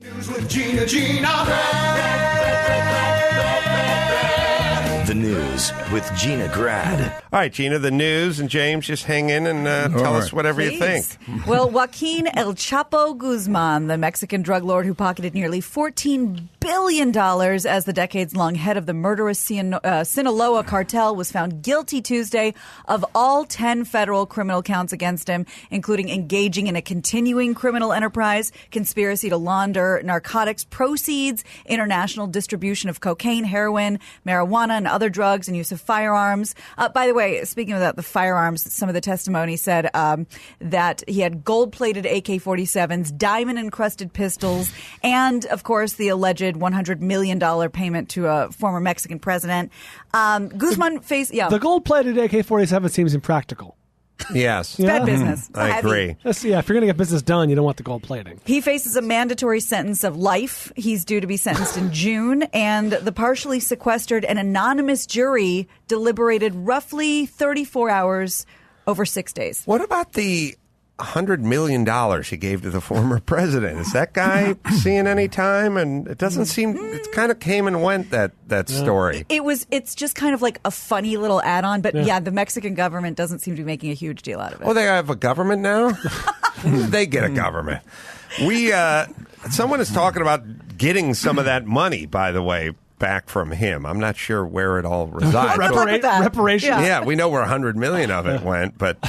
News with Gina. The news with Gina Grad. All right, Gina, the news, and James, just hang in and tell us whatever you think. Well, Joaquin El Chapo Guzman, the Mexican drug lord who pocketed nearly $14 billion as the decades-long head of the murderous Sinaloa cartel, was found guilty Tuesday of all 10 federal criminal counts against him, including engaging in a continuing criminal enterprise, conspiracy to launder narcotics proceeds, international distribution of cocaine, heroin, marijuana, and other drugs, and use of firearms. By the way, speaking of the firearms, some of the testimony said that he had gold-plated AK-47s, diamond-encrusted pistols, and, of course, the alleged $100 million payment to a former Mexican president. Guzman faced... The gold-plated AK-47 seems impractical. Yes. Bad business. I agree. If you're going to get business done, you don't want the gold plating. He faces a mandatory sentence of life. He's due to be sentenced in June, and the partially sequestered and anonymous jury deliberated roughly 34 hours over 6 days. What about the $100 million he gave to the former president? Is that guy seeing any time? And it doesn't seem, it kind of came and went, that story. It's just kind of like a funny little add-on, but yeah, the Mexican government doesn't seem to be making a huge deal out of it. Oh, they have a government now? They get a government. Someone is talking about getting some of that money, by the way, back from him. I'm not sure where it all resides. Reparations. Yeah, we know where $100 million of it went, but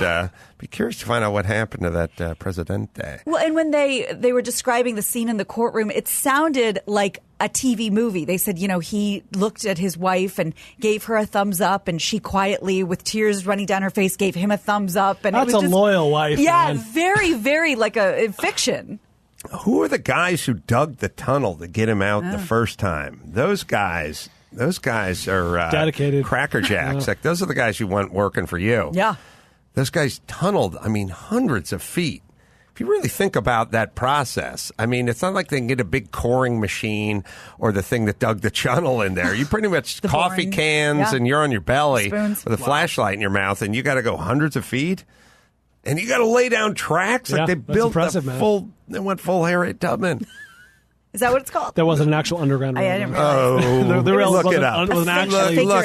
be curious to find out what happened to that Presidente. Well, and when they were describing the scene in the courtroom, it sounded like a TV movie. They said, he looked at his wife and gave her a thumbs up, and she quietly, with tears running down her face, gave him a thumbs up. And that's it was a loyal wife. Yeah, man. very, very like a fiction. Who are the guys who dug the tunnel to get him out the first time? Those guys are dedicated, crackerjacks. Like, those are the guys you want working for you. Yeah, those guys tunneled. Hundreds of feet. If you really think about that process, it's not like they can get a big coring machine or the thing that dug the tunnel in there. You pretty much coffee cans and you're on your belly with a flashlight in your mouth, and you got to go hundreds of feet. And you got to lay down tracks. Like they built they went full Harriet Tubman. Is that what it's called? There wasn't an actual underground railroad. I didn't realize. Look it up. Look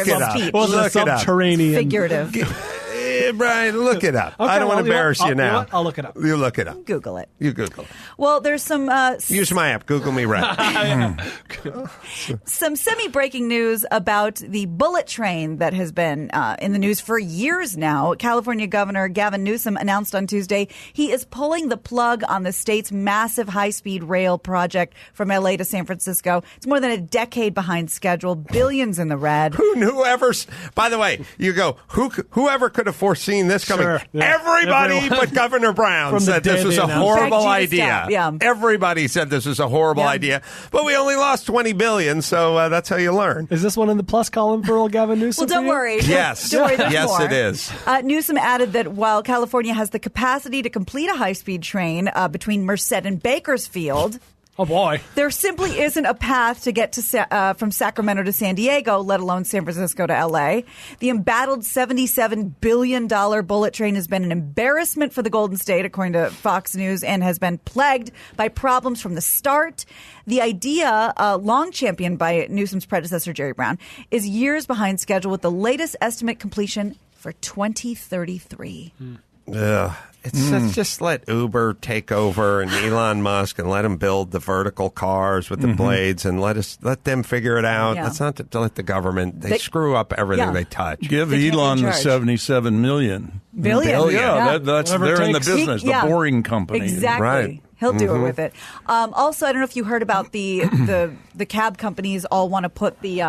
it up. It was a subterranean. Figurative. Brian, look it up. Okay, I don't want to embarrass you now. I'll look it up. You look it up. Google it. You Google it. Well, there's some... Use my app. Google me right. Some semi-breaking news about the bullet train that has been in the news for years now. California Governor Gavin Newsom announced on Tuesday he is pulling the plug on the state's massive high-speed rail project from L.A. to San Francisco. It's more than a decade behind schedule, billions in the red. By the way, you go, whoever could have foreseen this coming? Sure, yeah. Everybody but Governor Brown said this was a horrible idea. Yeah. Everybody said this was a horrible idea. But we only lost $20 billion, so that's how you learn. Is this one in the plus column for old Gavin Newsom? Well, don't worry. Yes. Don't worry, there's yes, more. it is. Newsom added that while California has the capacity to complete a high-speed train between Merced and Bakersfield... Oh, boy. There simply isn't a path to get to from Sacramento to San Diego, let alone San Francisco to L.A. The embattled $77 billion bullet train has been an embarrassment for the Golden State, according to Fox News, and has been plagued by problems from the start. The idea, long championed by Newsom's predecessor, Jerry Brown, is years behind schedule with the latest estimate completion for 2033. It's just let Uber take over and Elon Musk and let them build the vertical cars with the blades and let them figure it out. Yeah. That's not to let the government. They screw up everything they touch. Give Elon the 77 million. Billion. Yeah, that's they're in the business, the boring company. Exactly. Right. He'll do it with it. Also, I don't know if you heard about the cab companies all want to put the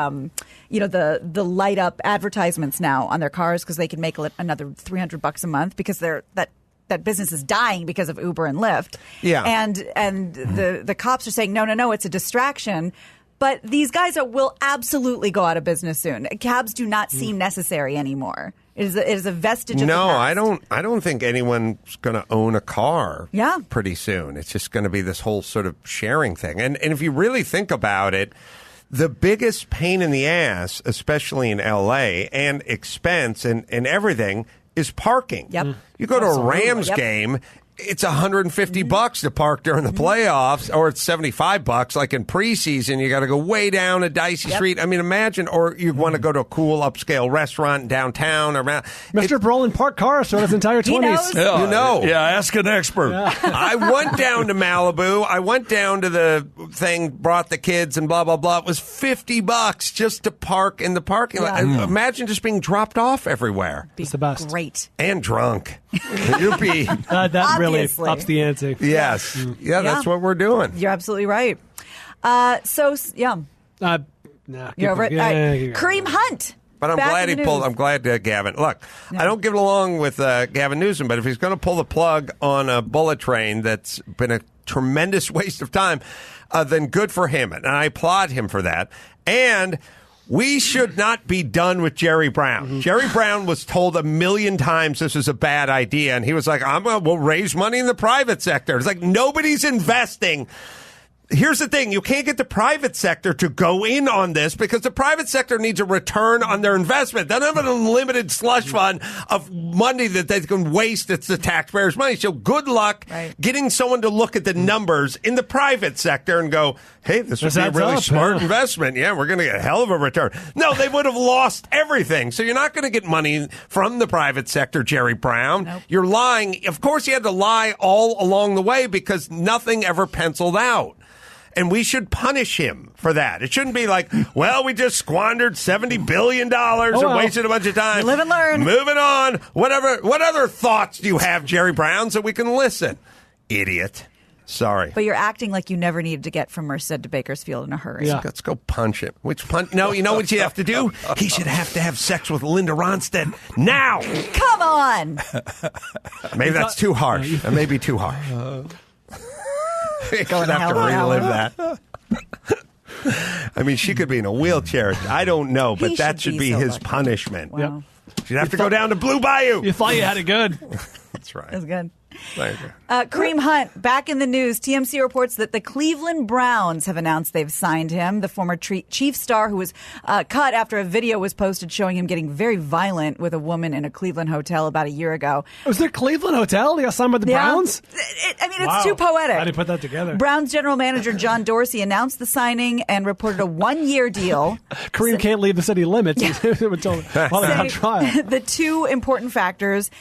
the light up advertisements now on their cars because they can make another $300 a month because that business is dying because of Uber and Lyft. Yeah. And the cops are saying, no, it's a distraction. But these guys will absolutely go out of business soon. Cabs do not seem necessary anymore. It is a vestige of the past. I don't think anyone's going to own a car pretty soon. It's just going to be this whole sort of sharing thing. And if you really think about it, the biggest pain in the ass, especially in L.A., and expense and everything is parking. Yep. You go to a Rams game, it's $150 to park during the playoffs, or it's $75 like in preseason. You got to go way down a dicey street. I mean, imagine, or you want to go to a cool upscale restaurant downtown. Mr. Brolin parked cars throughout his entire 20s. Yeah, you know. Yeah, ask an expert. Yeah. I went down to Malibu. I went down to the thing, brought the kids and blah, blah, blah. It was $50 just to park in the parking lot. Imagine just being dropped off everywhere. It's the best. Great. And drunk. You'd be... that really ups the ante. Yes. Yeah, that's what we're doing. You're absolutely right. Nah, You're over it. Kareem Hunt. But I'm glad Gavin. Look, I don't get along with Gavin Newsom, but if he's going to pull the plug on a bullet train that's been a tremendous waste of time, then good for him. And I applaud him for that. And we should not be done with Jerry Brown. Mm-hmm. Jerry Brown was told 1 million times this is a bad idea, and he was like, we'll raise money in the private sector. It's like nobody's investing. Here's the thing. You can't get the private sector to go in on this because the private sector needs a return on their investment. They don't have an unlimited slush fund of money that they can waste. It's the taxpayers' money. So good luck getting someone to look at the numbers in the private sector and go, hey, this would be a really smart investment. Yeah, we're going to get a hell of a return. No, they would have lost everything. So you're not going to get money from the private sector, Jerry Brown. Nope. You're lying. Of course, you had to lie all along the way because nothing ever penciled out. And we should punish him for that. It shouldn't be like, well, we just squandered $70 billion and wasted a bunch of time. Live and learn. Moving on. Whatever. What other thoughts do you have, Jerry Brown, so we can listen? Idiot. Sorry. But you're acting like you never needed to get from Merced to Bakersfield in a hurry. Yeah. Let's go punch him. No, you know what you have to do? He should have to have sex with Linda Ronstadt now. Come on. Maybe that's too harsh. That may be too harsh. You're going to have to relive that. I mean, she could be in a wheelchair. I don't know, but that should be his punishment. Wow. She'd have to go down to Blue Bayou. You thought you had it good. That's right. That's good. Thank you. Kareem Hunt, back in the news. TMC reports that the Cleveland Browns have announced they've signed him. The former Chiefs star who was cut after a video was posted showing him getting very violent with a woman in a Cleveland hotel about a year ago. Was there Cleveland Hotel? He got signed by the Browns? It's too poetic. I didn't put that together. Browns general manager John Dorsey announced the signing and reported a 1-year deal. Kareem can't leave the city limits until on trial. The two important factors,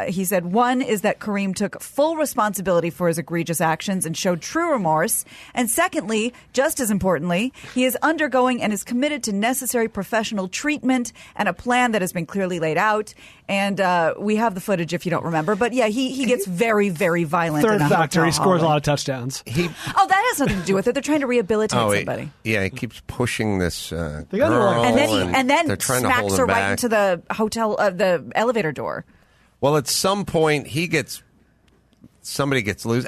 he said, one is that Kareem took full responsibility for his egregious actions and showed true remorse. And secondly, just as importantly, he is undergoing and is committed to necessary professional treatment and a plan that has been clearly laid out. And we have the footage if you don't remember. But yeah, he gets very, very violent. Third factor, he scores a lot of touchdowns. That has nothing to do with it. They're trying to rehabilitate somebody. He keeps pushing this girl. And then smacks her right into the hotel, the elevator door. Well, at some point, somebody gets loose.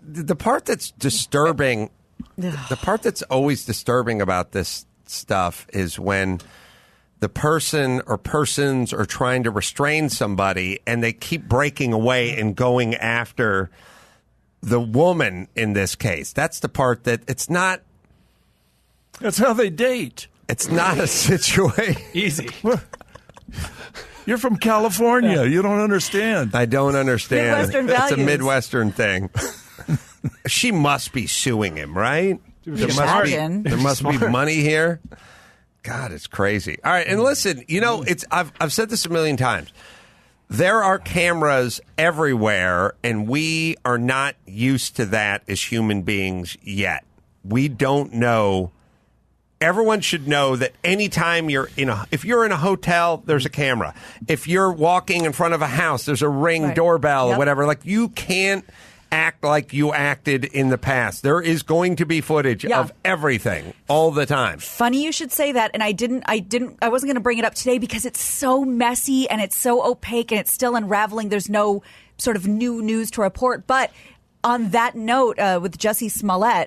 The part that's disturbing, the part that's always disturbing about this stuff is when the person or persons are trying to restrain somebody and they keep breaking away and going after the woman in this case. That's the part that it's not. That's how they date. It's not a situation. Easy. You're from California. Yeah. You don't understand. I don't understand. Midwestern values. It's a Midwestern thing. She must be suing him, right? There must be money here. God, it's crazy. All right, and listen, I've said this a million times. There are cameras everywhere, and we are not used to that as human beings yet. We don't know. Everyone should know that anytime if you're in a hotel, there's a camera. If you're walking in front of a house, there's a Ring doorbell or whatever. Like, you can't act like you acted in the past. There is going to be footage of everything all the time. Funny you should say that, and I wasn't going to bring it up today because it's so messy and it's so opaque and it's still unraveling. There's no sort of new news to report, but on that note, with Jussie Smollett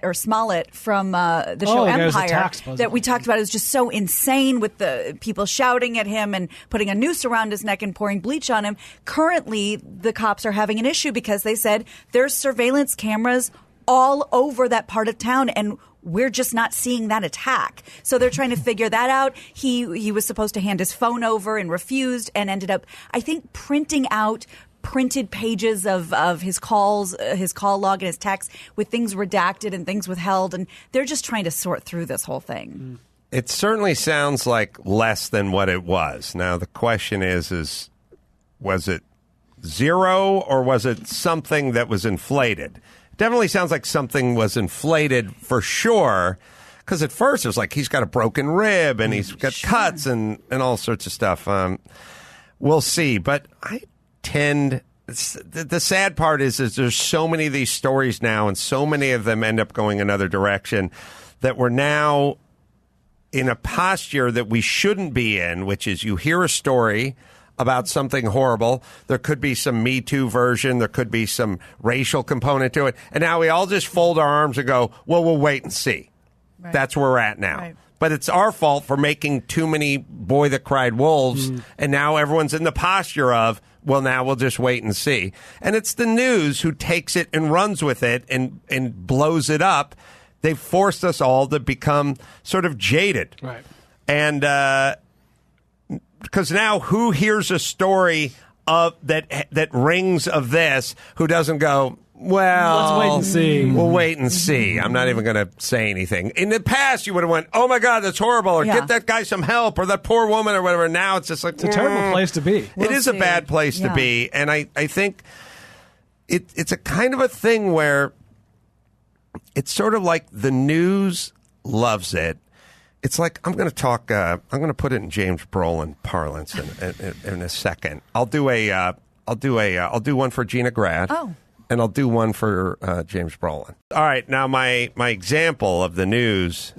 from the show Empire that we talked about, is just so insane with the people shouting at him and putting a noose around his neck and pouring bleach on him. Currently, the cops are having an issue because they said there's surveillance cameras all over that part of town, and we're just not seeing that attack. So they're trying to figure that out. He was supposed to hand his phone over and refused, and ended up, I think, printing out printed pages of his calls, his call log and his text with things redacted and things withheld. And they're just trying to sort through this whole thing. It certainly sounds like less than what it was. Now, the question is was it zero or was it something that was inflated? It definitely sounds like something was inflated for sure. Because at first it was like he's got a broken rib and he's got cuts and all sorts of stuff. We'll see. But I tend... The sad part is there's so many of these stories now and so many of them end up going another direction that we're now in a posture that we shouldn't be in, which is you hear a story about something horrible. There could be some Me Too version. There could be some racial component to it. And now we all just fold our arms and go, well, we'll wait and see. Right. That's where we're at now. Right. But it's our fault for making too many boy that cried wolves. And now everyone's in the posture of, well, now we'll just wait and see. And it's the news who takes it and runs with it and blows it up. They've forced us all to become sort of jaded. Right. And because now who hears a story of that rings of this who doesn't go, well, let's wait and see. We'll wait and see. I'm not even going to say anything. In the past, you would have went, oh, my God, that's horrible, or get that guy some help, or that poor woman, or whatever. Now it's just like... It's a terrible place to be. It is a bad place to be. And I think it's a kind of a thing where it's sort of like the news loves it. It's like, I'm going to talk, I'm going to put it in JamesBrolin parlance in a second. I'll do one for Gina Grad. Oh. And I'll do one for JamesBrolin. All right, now my example of the news,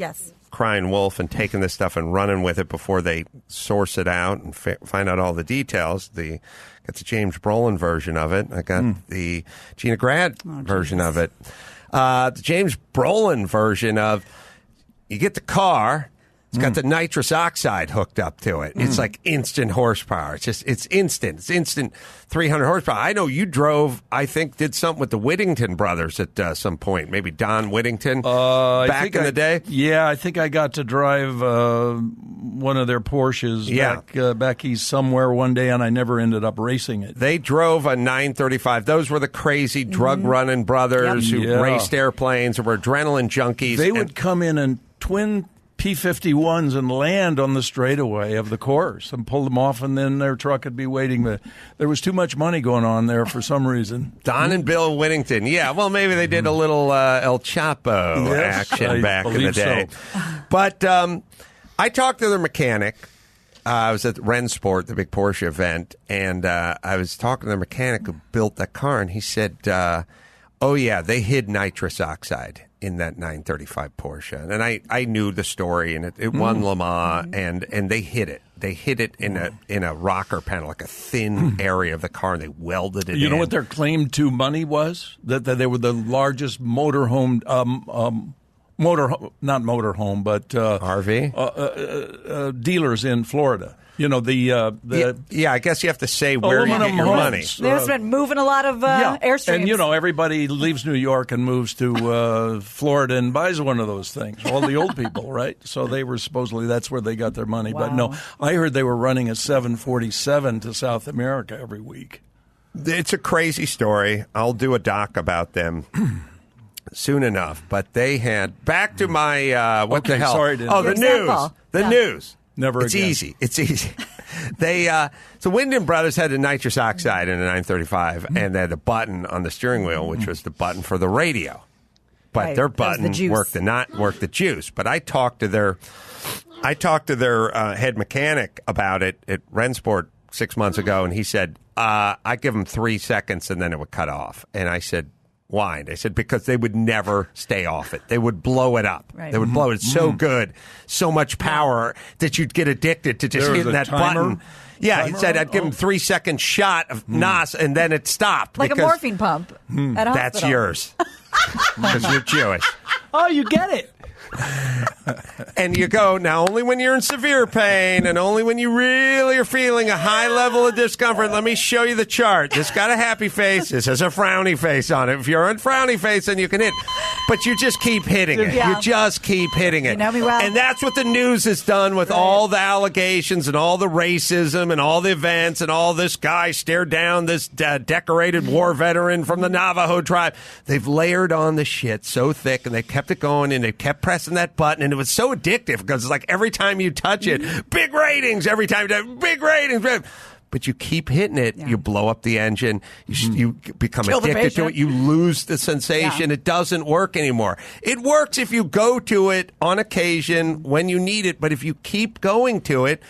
crying wolf and taking this stuff and running with it before they source it out and find out all the details. Got the JamesBrolin version of it. I got the Gina Grad version of it. The JamesBrolin version of, you get the car. It's got the nitrous oxide hooked up to it. It's like instant horsepower. It's instant. It's instant 300 horsepower. I know you drove, I think, did something with the Whittington brothers at some point. Maybe Don Whittington back in the day. Yeah, I think I got to drive one of their Porsches back east somewhere one day, and I never ended up racing it. They drove a 935. Those were the crazy drug-running brothers who raced airplanes and were adrenaline junkies. They would come in twin P-51s and land on the straightaway of the course and pull them off, and then their truck would be waiting. There was too much money going on there for some reason. Don and Bill Whittington. Yeah, well, maybe they did a little El Chapo action back in the day. So. But I talked to their mechanic. I was at Rensport, the big Porsche event, and I was talking to the mechanic who built that car, and he said, oh, yeah, they hid nitrous oxide in that 935 Porsche. And I knew the story, and it won Le Mans, and they hid it. They hid it in a rocker panel, like a thin area of the car, and they welded it in. You know what their claim to money was? That they were the largest motorhome, not motorhome, but RV dealers in Florida. You know, I guess you have to say where you get your money. They must have been moving a lot of Airstreams. And, you know, everybody leaves New York and moves to Florida and buys one of those things. All the old people, right? So they were supposedly, that's where they got their money. Wow. But no, I heard they were running a 747 to South America every week. It's a crazy story. I'll do a doc about them soon enough. But they had, back to my, the hell? Sorry to the news. The news. Never again. It's easy. So Whittington Brothers had a nitrous oxide in a 935, and they had a button on the steering wheel, which was the button for the radio. But their button worked the juice. But I talked to their head mechanic about it at Rensport 6 months ago, and he said, I give them 3 seconds, and then it would cut off. And I said, why? They said because they would never stay off it. They would blow it up. Right. They would blow it so good, so much power that you'd get addicted to just hitting that button. Yeah, he said I'd give him 3 second shot of NOS and then it stopped. Like a morphine pump at a hospital. That's yours because you're Jewish. Oh, you get it. And you go, now only when you're in severe pain and only when you really are feeling a high level of discomfort. Let me show you the chart. This got a happy face. This has a frowny face on it. If you're on frowny face, then you can hit. But you just keep hitting it. Yeah. You just keep hitting it. You know me well. And that's what the news has done with all the allegations and all the racism and all the events and all this guy stared down this decorated war veteran from the Navajo tribe. They've layered on the shit so thick, and they kept it going, and they kept pressing that button, and it was so addictive because it's like every time you touch it, big ratings. Every time you touch, big ratings. But you keep hitting it, you blow up the engine, you become Kill addicted to it, you lose the sensation, it doesn't work anymore. It works if you go to it on occasion when you need it, but if you keep going to it,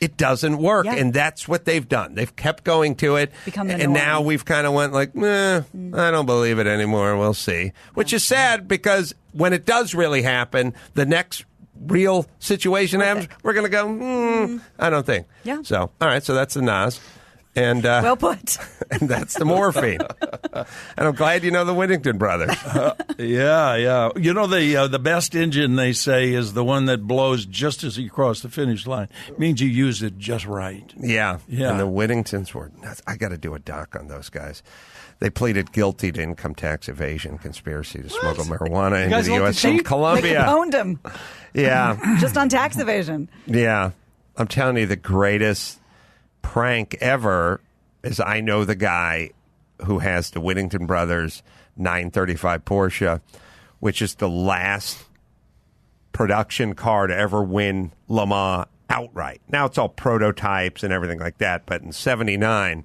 it doesn't work, and that's what they've done. They've kept going to it, and now we've kind of went like, I don't believe it anymore, we'll see. Which is sad, because when it does really happen, the next real situation happens, we're going to go, I don't think. Yeah. So, all right, so that's the Nas. And well put. And that's the morphine. And I'm glad you know the Whittington brothers. Yeah. You know, the best engine, they say, is the one that blows just as you cross the finish line. It means you used it just right. Yeah. And the Whittingtons were nuts. I got to do a doc on those guys. They pleaded guilty to income tax evasion, conspiracy to smuggle marijuana into the U.S. from Colombia. They owned him. Yeah. Just on tax evasion. Yeah. I'm telling you, the greatest prank ever is I know the guy who has the Whittington Brothers 935 Porsche, which is the last production car to ever win Le Mans outright. Now it's all prototypes and everything like that, but in 79, it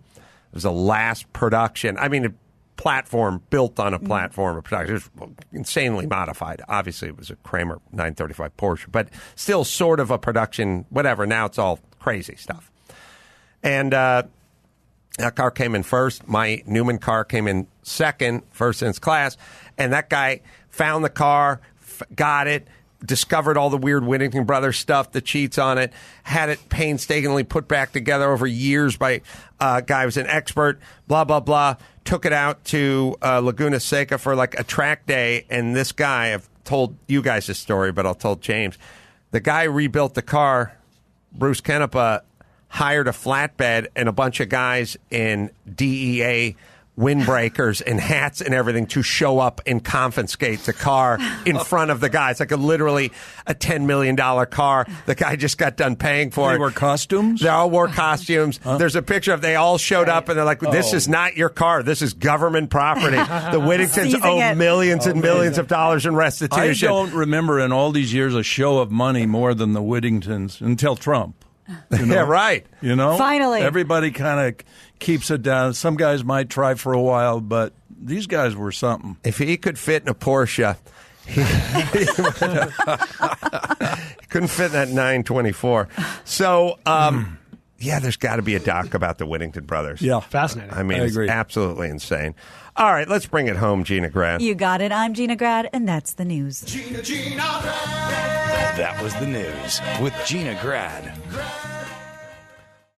was the last production. I mean, a platform built on a platform of production. It was insanely modified. Obviously, it was a Kramer 935 Porsche, but still sort of a production, whatever. Now it's all crazy stuff. And that car came in first. My Newman car came in second, first in its class. And that guy found the car, got it, discovered all the weird Whittington Brothers stuff, the cheats on it, had it painstakingly put back together over years by a guy who was an expert, blah, blah, blah. Took it out to Laguna Seca for like a track day. And this guy, I've told you guys this story, but I'll tell James. The guy rebuilt the car, Bruce Kenepa, hired a flatbed and a bunch of guys in DEA windbreakers and hats and everything to show up and confiscate the car in front of the guys. Like literally a $10 million car. The guy just got done paying for it. They wore costumes? They all wore costumes. There's a picture of they all showed up and they're like, this is not your car. This is government property. The Whittingtons owe millions and millions of dollars in restitution. I don't remember in all these years a show of money more than the Whittingtons until Trump. You know? Yeah, right. You know? Finally. Everybody kind of keeps it down. Some guys might try for a while, but these guys were something. If he could fit in a Porsche, he couldn't fit in that 924. So, yeah, there's got to be a doc about the Whittington brothers. Yeah, fascinating. I mean, I it's agree. Absolutely insane. All right, let's bring it home, Gina Grad. You got it. I'm Gina Grad, and that's the news. That was the news with Gina Grad.